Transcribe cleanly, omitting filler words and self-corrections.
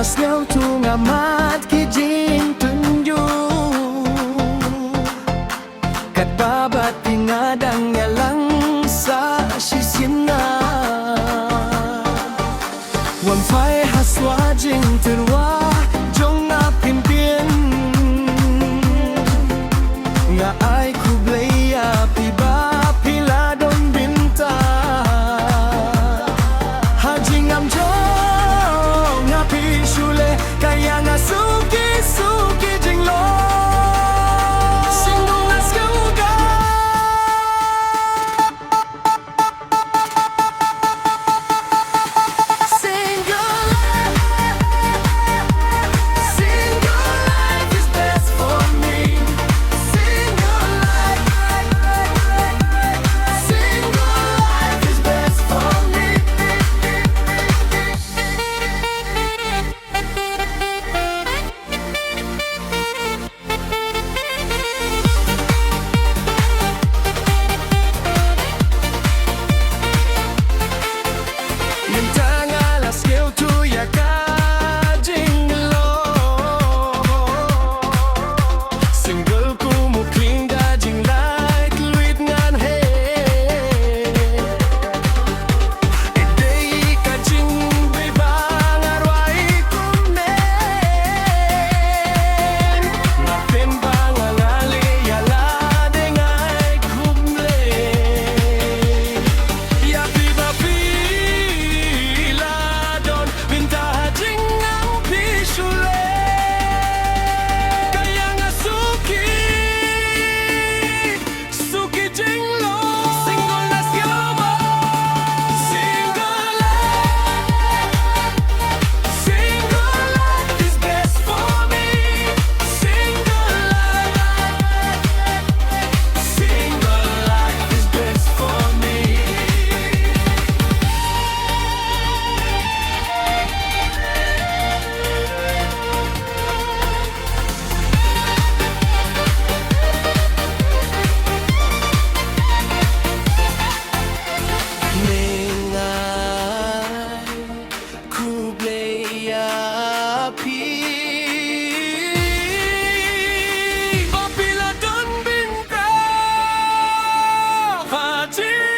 Alasnya tu ngamat kijing tunju Kat babat pingadang yalang sa sisina Wan phai haswa jing terwa jong na pimpin Nga ai ku bleya piba pila don binta Hajing am jong nga pishule kaya nga suki suki jing lo Singong na skuga Papila don binta Haji